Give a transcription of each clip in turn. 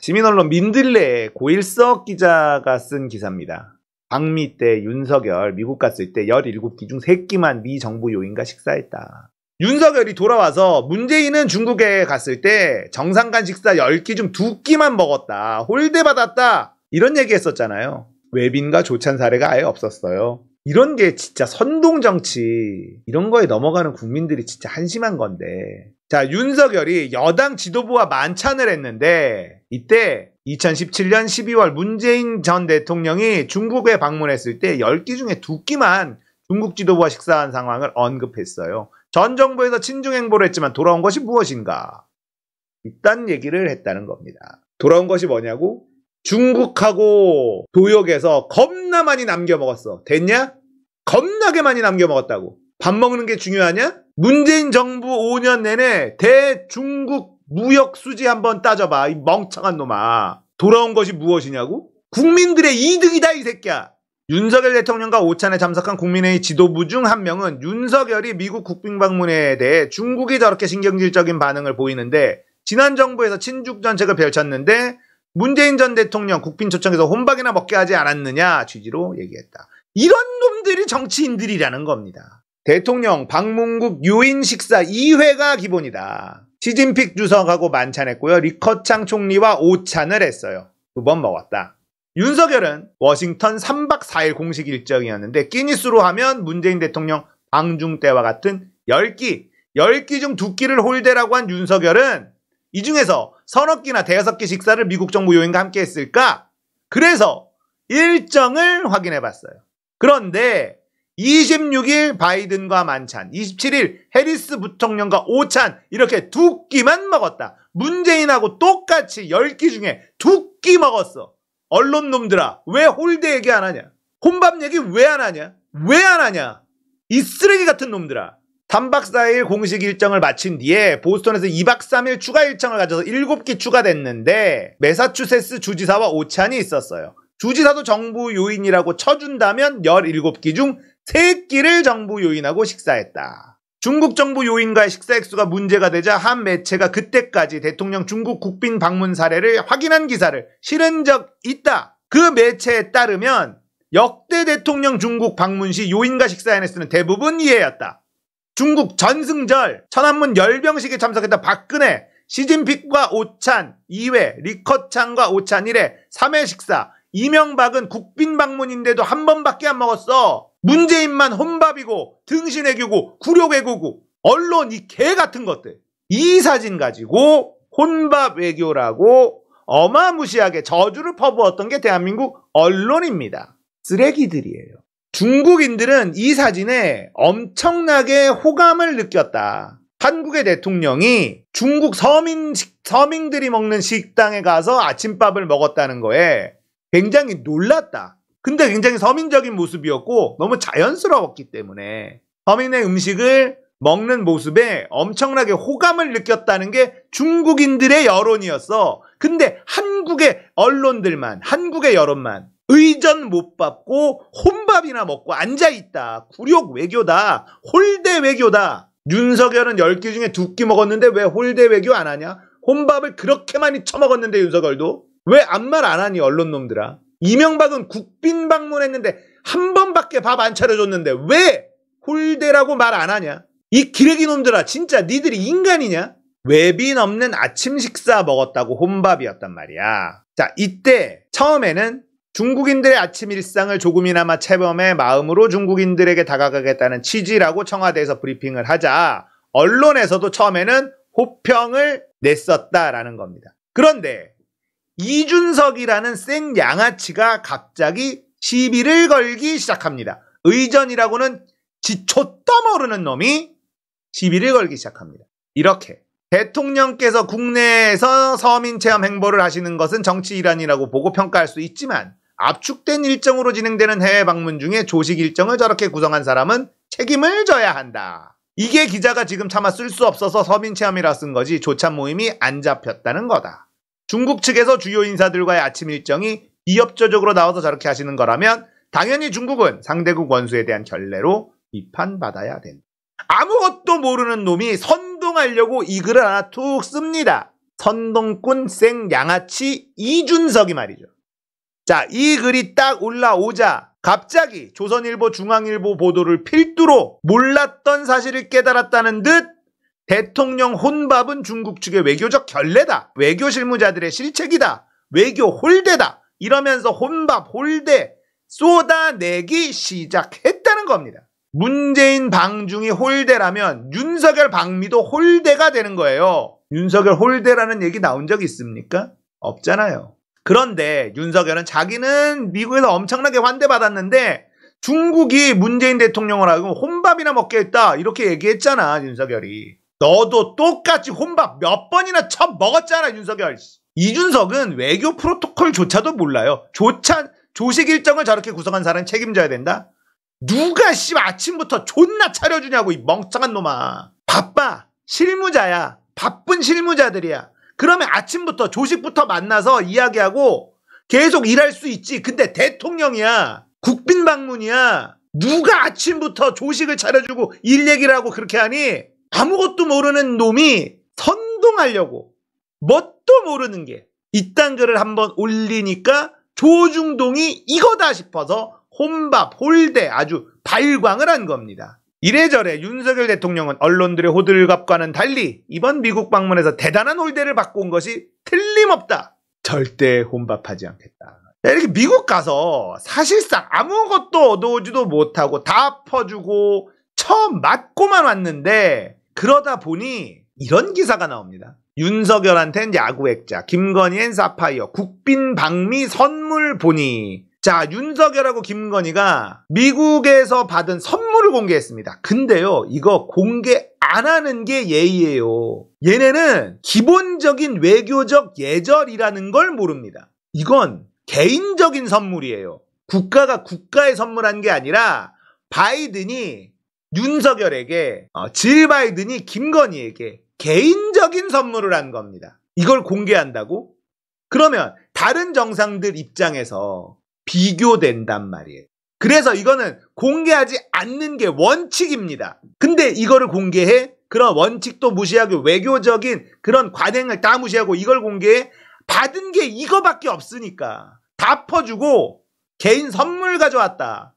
시민언론 민들레 고일석 기자가 쓴 기사입니다. 방미 때 윤석열 미국 갔을 때 17끼 중 3끼만 미 정부 요인과 식사했다. 윤석열이 돌아와서 문재인은 중국에 갔을 때 정상 간 식사 10끼 중 2끼만 먹었다. 홀대 받았다. 이런 얘기 했었잖아요. 외빈과 조찬 사례가 아예 없었어요. 이런 게 진짜 선동정치, 이런 거에 넘어가는 국민들이 진짜 한심한 건데. 자, 윤석열이 여당 지도부와 만찬을 했는데 이때 2017년 12월 문재인 전 대통령이 중국에 방문했을 때 10끼 중에 2끼만 중국 지도부와 식사한 상황을 언급했어요. 전 정부에서 친중 행보를 했지만 돌아온 것이 무엇인가? 이딴 얘기를 했다는 겁니다. 돌아온 것이 뭐냐고? 중국하고 도역에서 겁나 많이 남겨 먹었어. 됐냐? 겁나게 많이 남겨 먹었다고. 밥 먹는 게 중요하냐? 문재인 정부 5년 내내 대중국 무역 수지 한번 따져봐. 이 멍청한 놈아. 돌아온 것이 무엇이냐고? 국민들의 이득이다 이 새끼야. 윤석열 대통령과 오찬에 참석한 국민회의 지도부 중 한 명은 윤석열이 미국 국빈 방문에 대해 중국이 저렇게 신경질적인 반응을 보이는데 지난 정부에서 친중 정책을 펼쳤는데 문재인 전 대통령 국빈 초청해서 혼밥이나 먹게 하지 않았느냐 취지로 얘기했다. 이런 놈들이 정치인들이라는 겁니다. 대통령 방문국 요인 식사 2회가 기본이다. 시진핑 주석하고 만찬했고요. 리커창 총리와 오찬을 했어요. 2번 먹었다. 윤석열은 워싱턴 3박 4일 공식 일정이었는데 끼니 수로 하면 문재인 대통령 방중 때와 같은 10끼 중 2끼를 홀대라고 한 윤석열은 이 중에서 서너 끼나 대여섯 끼 식사를 미국 정부 요인과 함께 했을까? 그래서 일정을 확인해 봤어요. 그런데 26일 바이든과 만찬, 27일 해리스 부통령과 오찬 이렇게 2끼만 먹었다. 문재인하고 똑같이 10끼 중에 2끼 먹었어. 언론놈들아, 왜 홀대 얘기 안 하냐? 혼밥 얘기 왜 안 하냐? 왜 안 하냐? 이 쓰레기 같은 놈들아. 3박 4일 공식 일정을 마친 뒤에 보스턴에서 2박 3일 추가 일정을 가져서 7끼 추가됐는데 매사추세츠 주지사와 오찬이 있었어요. 주지사도 정부 요인이라고 쳐준다면 17끼 중 3끼를 정부 요인하고 식사했다. 중국 정부 요인과의 식사 액수가 문제가 되자 한 매체가 그때까지 대통령 중국 국빈 방문 사례를 확인한 기사를 실은 적 있다. 그 매체에 따르면 역대 대통령 중국 방문 시 요인과 식사의 횟수는 대부분 이해였다. 중국 전승절 천안문 열병식에 참석했던 박근혜, 시진핑과 오찬 2회, 리커창과 오찬 1회, 3회 식사. 이명박은 국빈 방문인데도 한 번밖에 안 먹었어. 문재인만 혼밥이고 등신 외교고 굴욕 외교고 언론 이 개 같은 것들. 이 사진 가지고 혼밥 외교라고 어마무시하게 저주를 퍼부었던 게 대한민국 언론입니다. 쓰레기들이에요. 중국인들은 이 사진에 엄청나게 호감을 느꼈다. 한국의 대통령이 중국 서민들이 먹는 식당에 가서 아침밥을 먹었다는 거에 굉장히 놀랐다. 근데 굉장히 서민적인 모습이었고 너무 자연스러웠기 때문에 서민의 음식을 먹는 모습에 엄청나게 호감을 느꼈다는 게 중국인들의 여론이었어. 근데 한국의 언론들만, 한국의 여론만 의전 못 받고 혼밥이나 먹고 앉아있다. 굴욕 외교다. 홀대 외교다. 윤석열은 10끼 중에 2끼 먹었는데 왜 홀대 외교 안 하냐? 혼밥을 그렇게 많이 처먹었는데 윤석열도 왜 아무 말 안 하니 언론놈들아. 이명박은 국빈 방문했는데 한 번밖에 밥 안 차려줬는데 왜 홀대라고 말 안 하냐? 이 기레기 놈들아, 진짜 니들이 인간이냐? 외빈 없는 아침 식사 먹었다고 혼밥이었단 말이야. 자, 이때 처음에는 중국인들의 아침 일상을 조금이나마 체험해 마음으로 중국인들에게 다가가겠다는 취지라고 청와대에서 브리핑을 하자 언론에서도 처음에는 호평을 냈었다라는 겁니다. 그런데 이준석이라는 생 양아치가 갑자기 시비를 걸기 시작합니다. 의전이라고는 지초떠 모르는 놈이 시비를 걸기 시작합니다. 이렇게 대통령께서 국내에서 서민체험 행보를 하시는 것은 정치 일환이라고 보고 평가할 수 있지만 압축된 일정으로 진행되는 해외 방문 중에 조식 일정을 저렇게 구성한 사람은 책임을 져야 한다. 이게 기자가 지금 차마 쓸 수 없어서 서민체험이라 쓴 거지 조찬 모임이 안 잡혔다는 거다. 중국 측에서 주요 인사들과의 아침 일정이 비협조적으로 나와서 저렇게 하시는 거라면 당연히 중국은 상대국 원수에 대한 결례로 비판받아야 된다. 아무것도 모르는 놈이 선동하려고 이 글을 하나 툭 씁니다. 선동꾼 생 양아치 이준석이 말이죠. 자, 이 글이 딱 올라오자 갑자기 조선일보, 중앙일보 보도를 필두로 몰랐던 사실을 깨달았다는 듯 대통령 혼밥은 중국 측의 외교적 결례다. 외교 실무자들의 실책이다. 외교 홀대다. 이러면서 혼밥, 홀대 쏟아내기 시작했다는 겁니다. 문재인 방중이 홀대라면 윤석열 방미도 홀대가 되는 거예요. 윤석열 홀대라는 얘기 나온 적 있습니까? 없잖아요. 그런데 윤석열은 자기는 미국에서 엄청나게 환대받았는데 중국이 문재인 대통령을 하고 혼밥이나 먹겠다 이렇게 얘기했잖아. 윤석열이. 너도 똑같이 혼밥 몇 번이나 처먹었잖아. 윤석열. 이준석은 외교 프로토콜조차도 몰라요. 조식 일정을 저렇게 구성한 사람은 책임져야 된다? 누가 아침부터 존나 차려주냐고 이 멍청한 놈아. 바빠. 실무자야. 바쁜 실무자들이야. 그러면 아침부터 조식부터 만나서 이야기하고 계속 일할 수 있지. 근데 대통령이야. 국빈 방문이야. 누가 아침부터 조식을 차려주고 일 얘기를 하고 그렇게 하니? 아무것도 모르는 놈이 선동하려고 뭣도 모르는 게 이딴 글을 한번 올리니까 조중동이 이거다 싶어서 혼밥, 홀대 아주 발광을 한 겁니다. 이래저래 윤석열 대통령은 언론들의 호들갑과는 달리 이번 미국 방문에서 대단한 홀대를 받고 온 것이 틀림없다. 절대 혼밥하지 않겠다. 이렇게 미국 가서 사실상 아무것도 얻어오지도 못하고 다 퍼주고 처음 맞고만 왔는데 그러다 보니 이런 기사가 나옵니다. 윤석열한텐 야구액자, 김건희엔 사파이어, 국빈 방미 선물 보니. 자, 윤석열하고 김건희가 미국에서 받은 선물을 공개했습니다. 근데요, 이거 공개 안 하는 게 예의예요. 얘네는 기본적인 외교적 예절이라는 걸 모릅니다. 이건 개인적인 선물이에요. 국가가 국가에 선물한 게 아니라 바이든이 윤석열에게, 질 바이든이 김건희에게 개인적인 선물을 한 겁니다. 이걸 공개한다고? 그러면 다른 정상들 입장에서 비교된단 말이에요. 그래서 이거는 공개하지 않는 게 원칙입니다. 근데 이거를 공개해? 그런 원칙도 무시하고 외교적인 그런 관행을 다 무시하고 이걸 공개해? 받은 게 이거밖에 없으니까 다 퍼주고 개인 선물 가져왔다.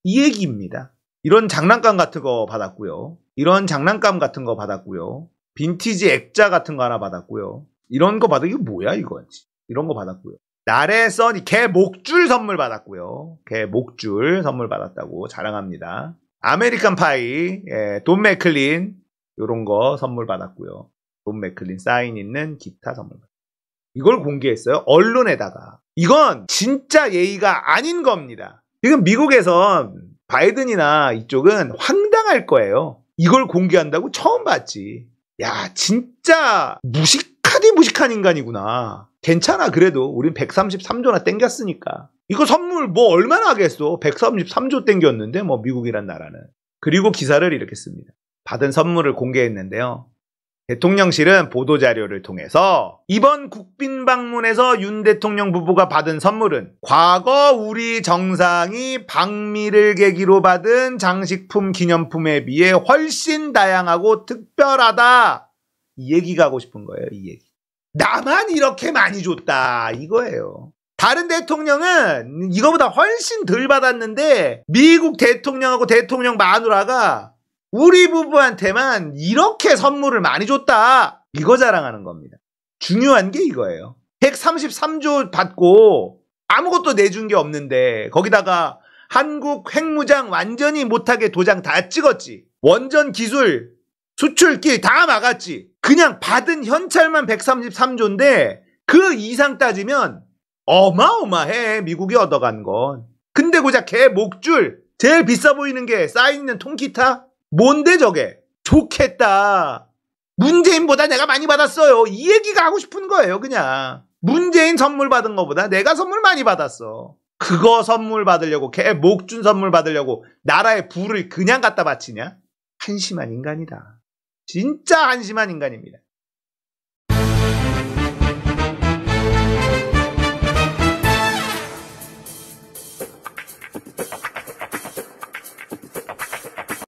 이 얘기입니다. 이런 장난감 같은 거 받았고요. 이런 장난감 같은 거 받았고요. 빈티지 액자 같은 거 하나 받았고요. 이런 거 받은 게 뭐야 이건. 이런 거 받았고요. 날에 써니 개 목줄 선물 받았고요. 개 목줄 선물 받았다고 자랑합니다. 아메리칸 파이, 돈 맥클린 이런 거 선물 받았고요. 돈 맥클린 사인 있는 기타 선물 받았고요. 이걸 공개했어요. 언론에다가. 이건 진짜 예의가 아닌 겁니다. 지금 미국에선 바이든이나 이쪽은 황당할 거예요. 이걸 공개한다고 처음 봤지. 야, 진짜 무식한 인간이구나. 괜찮아. 그래도 우린 133조나 땡겼으니까. 이거 선물 뭐 얼마나 하겠어. 133조 땡겼는데 뭐 미국이란 나라는. 그리고 기사를 이렇게 씁니다. 받은 선물을 공개했는데요. 대통령실은 보도자료를 통해서 이번 국빈 방문에서 윤 대통령 부부가 받은 선물은 과거 우리 정상이 방미를 계기로 받은 장식품, 기념품에 비해 훨씬 다양하고 특별하다. 이 얘기가 하고 싶은 거예요. 이 얘기. 나만 이렇게 많이 줬다. 이거예요. 다른 대통령은 이거보다 훨씬 덜 받았는데 미국 대통령하고 대통령 마누라가 우리 부부한테만 이렇게 선물을 많이 줬다. 이거 자랑하는 겁니다. 중요한 게 이거예요. 133조 받고 아무것도 내준 게 없는데 거기다가 한국 핵무장 완전히 못하게 도장 다 찍었지. 원전 기술 수출길 다 막았지. 그냥 받은 현찰만 133조인데 그 이상 따지면 어마어마해. 미국이 얻어간 건. 근데 고작 개 목줄 제일 비싸 보이는 게 쌓여 있는 통기타? 뭔데 저게? 좋겠다. 문재인보다 내가 많이 받았어요. 이 얘기가 하고 싶은 거예요. 그냥 문재인 선물 받은 거보다 내가 선물 많이 받았어. 그거 선물 받으려고 개 목준 선물 받으려고 나라의 부를 그냥 갖다 바치냐? 한심한 인간이다. 진짜 한심한 인간입니다.